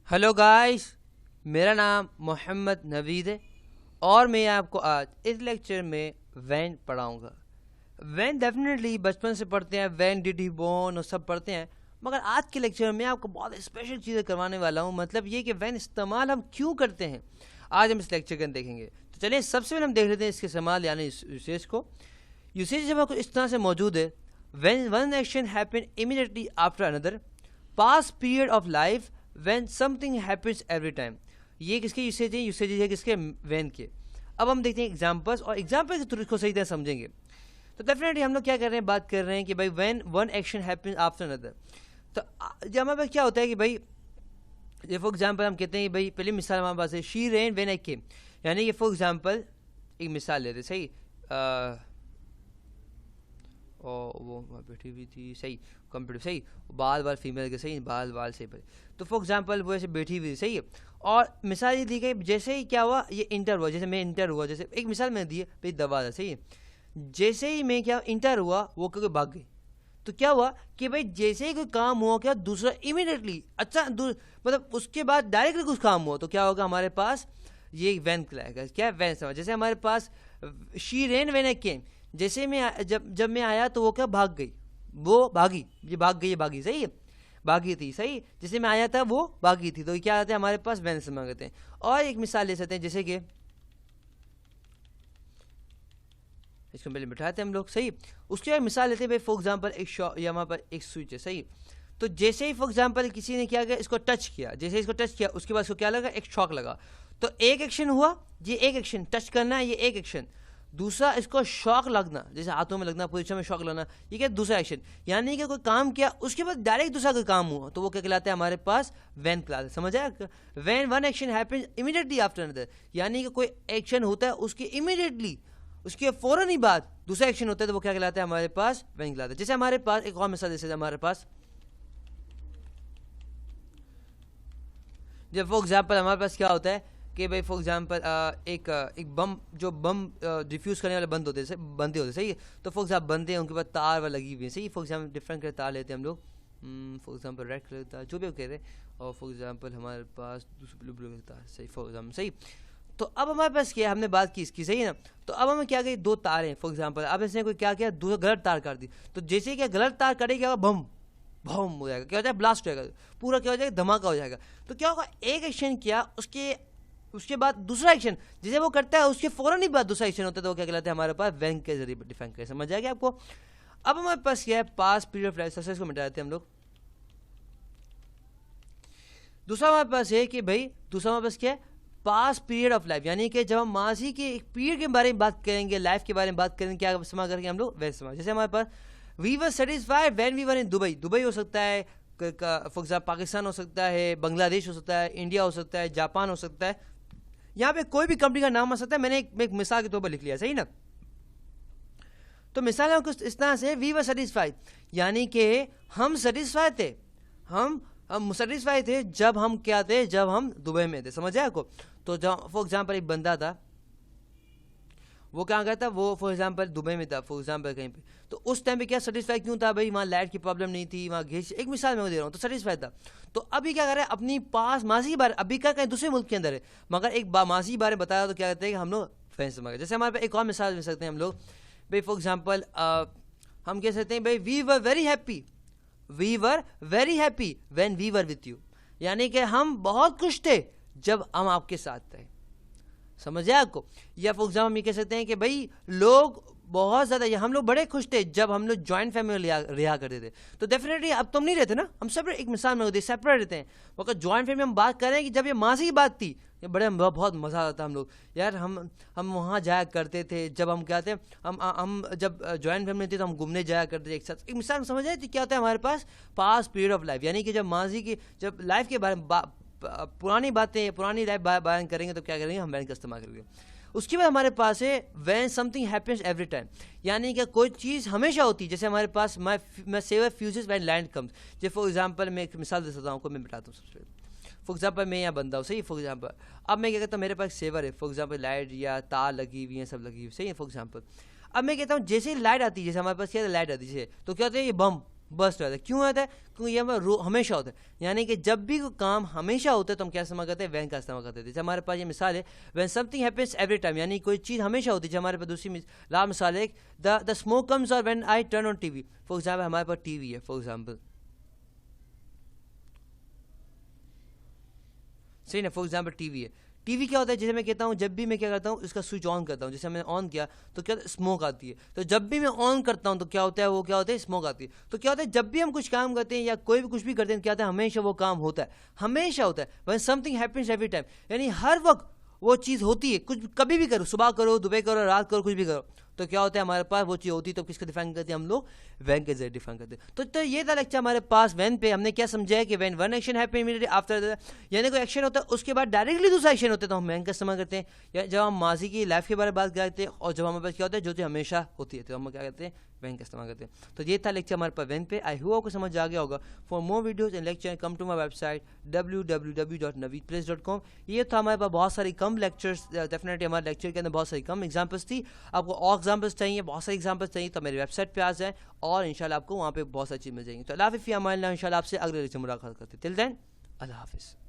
Hello guys, मेरा नाम मोहम्मद नवीद है और मैं आपको आज इस लेक्चर में व्हेन पढ़ाऊंगा। व्हेन डेफिनेटली बचपन से पढ़ते हैं, व्हेन डिड ही बोर्न और सब पढ़ते हैं, मगर आज के लेक्चर में आपको बहुत स्पेशल चीज़ें करवाने वाला हूँ। मतलब ये कि व्हेन इस्तेमाल हम क्यों करते हैं, आज हम इस लेक्चर के अंदर देखेंगे। तो चलिए सबसे पहले हम देख लेते हैं इसके इस्तेमाल यानी इस यूसेज को। यूसेज जब आपको इस तरह से मौजूद है, when one action happen immediately after another, pass period of life, when something happens every time. ये किसके यूसेज है किसके, व्हेन के। अब हम देखते हैं एग्जांपल्स, और एग्जांपल के थ्रू इसको सही तरह समझेंगे। तो डेफिनेटली हम लोग क्या कर रहे हैं, बात कर रहे हैं कि भाई when one action happens after another. तो जब हमारे पास क्या होता है कि भाई, ये फॉर एग्जांपल हम कहते हैं कि भाई पहली मिसाल हमारे पास है शी रेन व्हेन आई केम, यानी कि फॉर एग्जांपल एक मिसाल लेते सही, और वो बैठी हुई थी सही, कंप्यूटर सही, बाल बाल फीमेल के सही, बाल बाल से भाई। तो फॉर एग्जांपल वो ऐसे बैठी हुई थी सही है, और मिसाल ये दी गई जैसे ही क्या हुआ, ये इंटर हुआ, जैसे मैं इंटर हुआ, जैसे एक मिसाल मैंने दी है भाई दवा था सही है, जैसे ही मैं क्या इंटर हुआ वो क्योंकि भाग गई। तो क्या हुआ कि भाई जैसे ही कोई काम हुआ क्या दूसरा इमीडिएटली, अच्छा मतलब उसके बाद डायरेक्टली कुछ काम हुआ तो क्या होगा हमारे पास, ये वैन कहलाएगा। क्या वैन समझ, जैसे हमारे पास शी रेन व्हेन आई केम, जैसे मैं जब मैं आया तो वो क्या भाग गई, वो भागी, ये भाग गई, ये भागी सही है, भागी थी सही, जैसे मैं आया था वो भागी थी। तो क्या आते हैं हमारे पास वैन से मांगते हैं। और एक मिसाल ले सकते हैं, जैसे कि इसको पहले बिठाते हैं हम लोग सही, उसके बाद मिसाल लेते हैं भाई फॉर एग्जांपल एक शॉप या वहाँ पर एक स्विच है सही। तो जैसे ही फॉर एग्जांपल किसी ने क्या किया, इसको टच किया, जैसे इसको टच किया उसके बाद इसको क्या लगा, एक शॉक लगा। तो एक एक्शन हुआ, ये एक एक्शन टच करना है, ये एक एक्शन। दूसरा इसको शॉक लगना, जैसे हाथों में लगना, पोजिशन में शॉक लगना, ये क्या दूसरा एक्शन। यानी कि कोई काम किया उसके बाद डायरेक्ट दूसरा कोई काम हुआ तो वो क्या कहलाता है हमारे पास, वैन कहलाता है। समझ आया, van one action happens immediately after another, यानी कि कोई एक्शन होता है उसके इमीडिएटली, उसके फौरन ही बाद दूसरा एक्शन होता है तो वो क्या कहलाता है हमारे पास, वैन कहलाता है। जैसे हमारे पास एक और मिसाल, जैसे हमारे पास जब फॉर एग्जाम्पल हमारे पास क्या होता है कि भाई फॉर एग्जांपल एक बम, जो बम डिफ्यूज़ करने वाले बंद होते हैं, बंदे होते हैं सही है। तो फॉर एग्जाम्पल बंदे हैं, उनके पास तार वार लगी हुई है सही। फॉर एग्जांपल डिफरेंट कलर तार लेते हैं हम लोग, फॉर एग्जांपल रेड कलर तार, जो भी कह रहे हैं, और फॉर एग्जांपल हमारे पास दूसरे ब्लू ब्लू कलर तार सही, फॉर एग्जाम्पल सही। तो अब हमारे पास क्या, हमने बात की इसकी सही है ना। तो अब हमें क्या कही, दो तार हैं फॉर एग्जाम्पल, अब इसने कोई क्या किया, दूसरा गलत तार काट दी। तो जैसे ही क्या गलत तार कटे, क्या होगा, बम बम हो जाएगा, क्या हो जाएगा, ब्लास्ट हो जाएगा, पूरा क्या हो जाएगा, धमाका हो जाएगा। तो क्या होगा, एक एक्शन किया, उसके बाद दूसरा एक्शन जैसे वो करता है उसके फौरन ही बाद दूसरा एक्शन होता है तो वो क्या कहलाता है हमारे पास, वैन के जरिए डिफाइन करें। समझ आ गया आपको। अब हमारे पास क्या है, पास पीरियड ऑफ लाइफ, सबसे इसको मिटा देते हैं हम लोग। दूसरा हमारे पास है कि भाई, दूसरा हमारे पास क्या है, पास पीरियड ऑफ लाइफ, यानी कि जब हम माजी के एक पीरियड के बारे में बात करेंगे, लाइफ के बारे में बात करेंगे, क्या इस्तेमाल करेंगे हम लोग, वैसे इस्तेमाल। जैसे हमारे पास we were satisfied when we were in Dubai, Dubai हो सकता है, फॉर एग्जाम्पल पाकिस्तान हो सकता है, बांग्लादेश हो सकता है, इंडिया हो सकता है, जापान हो सकता है, यहाँ पे कोई भी कंपनी का नाम आ सकता है। मैंने एक मिसाल के तौर पर लिख लिया सही ना। तो मिसाल है कुछ इस तरह से, वी वर सेटिस्फाइड, यानी कि हम सेटिस्फाइड थे, हम सेटिस्फाइड थे जब हम क्या थे, जब हम दुबई में थे। समझ आया आपको। तो जब फॉर एग्जाम्पल एक बंदा था, वो कहाँ गया था, वो फॉर एग्जाम्पल दुबई में था फॉर एग्जाम्पल कहीं पे। तो उस टाइम पे क्या सेटिस्फाई क्यों था भाई, वहाँ लाइट की प्रॉब्लम नहीं थी, वहाँ घेच, एक मिसाल मैं दे रहा हूँ, तो सेटिस्फाई था। तो अभी क्या कर रहा है, अपनी पास मासी के बारे, अभी क्या कहीं दूसरे मुल्क के अंदर है, मगर एक मासी के बारे में बताया तो क्या कहते हैं कि हम लोग फैंस मांगे। जैसे हमारे पास एक और मिसाल दे सकते हैं हम लोग भाई, फॉर एग्जाम्पल हम कह सकते हैं भाई, we were very happy, we were very happy when we were with you, यानी कि हम बहुत खुश थे जब हम आपके साथ थे। समझ आया आपको। या फॉर एग्जाम्पल हम ये कह सकते हैं कि भाई लोग बहुत ज़्यादा, या हम लोग बड़े खुश थे जब हम लोग ज्वाइंट फैमिली रहा करते थे। तो डेफिनेटली अब तो हम नहीं रहते ना, हम सेपरेट, एक मिसाल में होते सेपरेट रहते हैं, मगर ज्वाइंट फैमिली हम बात कर रहे हैं कि जब ये माँ की बात थी, ये बड़े बहुत मज़ा आता था हम लोग यार, हम वहाँ जाया करते थे, जब हम क्या थे, हम जब ज्वाइंट फैमिली थी तो हम घूमने जाया करते थे एक साथ। एक मिसाल समझ आए तो क्या होता है हमारे पास, पास पीरियड ऑफ लाइफ, यानी कि जब माजी की, जब लाइफ के बारे में पुरानी बातें, पुरानी लाइफ बयान करेंगे तो क्या करेंगे, हम वैन का इस्तेमाल करेंगे। उसके बाद हमारे पास है when something happens every time, यानी कि कोई चीज़ हमेशा होती है। जैसे हमारे पास मैं saver fuses when land comes, जैसे फॉर एग्जांपल मैं एक मिसाल दे सकता हूँ, आपको मैं बताता हूँ। सबसे फॉर एग्जांपल मैं यहाँ बंदा हूँ सही, फॉर एग्जांपल अब मैं क्या कहता हूँ, मेरे पास सेवर है, फॉर एग्जांपल लाइट या तार लगी हुई है, सब लगी हुई सही है, फॉर एग्जांपल अब मैं कहता हूँ जैसे ही लाइट आती है, जैसे हमारे पास क्या लाइट आती है तो क्या होता है, ये बम बस्ट रहता है। क्यों आता है? क्योंकि ये हमारा हमेशा होता है, यानी कि जब भी कोई काम हमेशा होता है तो हम क्या इस्तेमाल करते हैं? वैन का इस्तेमाल करते हैं। जैसे हमारे पास ये मिसाल है, when something happens every time, यानी कोई चीज़ हमेशा होती है। जैसे हमारे पास दूसरी लाल मिसाल है, द स्मोक कम्स और when I turn on TV. For example हमारे पास टीवी है, फॉर एग्जाम्पल सही ना, फॉर एग्जाम्पल टीवी है। टीवी क्या होता है? जैसे मैं कहता हूँ, जब भी मैं क्या करता हूँ, इसका स्विच ऑन करता हूँ, जैसे मैंने ऑन किया तो क्या स्मोक आती है। तो जब भी मैं ऑन करता हूँ तो क्या होता है? वो क्या होता है? स्मोक आती है। तो क्या होता है? जब भी हम कुछ काम करते हैं या कोई भी कुछ भी करते हैं, क्या होता है? हमेशा वो काम होता है, हमेशा होता है। When something happens every time, यानी हर वक्त वो चीज़ होती है। कुछ कभी भी करो, सुबह करो, दोपहर करो, रात करो, कुछ भी करो, तो क्या होता है? हमारे पास वो चीज़ होती है। तो किसको डिफाइन करते हैं हम लोग? वैन के जरिए डिफाइन करते हैं। तो ये था लेक्चर हमारे पास वैन पे। हमने क्या समझा है कि van one action happen immediately after, यानी कोई एक्शन होता है उसके बाद डायरेक्टली दूसरा एक्शन होता है, तो हम वैन का इस्तेमाल करते हैं। या जब हम माजी की लाइफ के बारे में बात करते हैं, और जब हमारे पास क्या होता है, जो चीज़ हमेशा होती है, तो हम क्या करते हैं? वैन का इस्तेमाल करते हैं। तो ये था लेक्चर हमारे पास वैन पे। आई होप आपको समझ आ गया होगा। For more videos and lecture come to my website www.naveedplace.com। ये था हमारे पास बहुत सारी कम लेक्चर्स, डेफिनेटली हमारे लेक्चर के अंदर बहुत सारी कम एग्जाम्पल्स थी। आपको और एग्जाम्पल्स चाहिए, बहुत सारे एग्जाम्पल्स चाहिए, तो मेरी वेबसाइट पे आ जाए और इंशाल्लाह आपको वहाँ पे बहुत सारी चीज़ मिल जाएंगी। तो अल्लाह हाफ़िज़, इंशाल्लाह आपसे अगले लेक्चर मुलाकात करते हैं। टिल देन अल्लाह हाफ़िज़।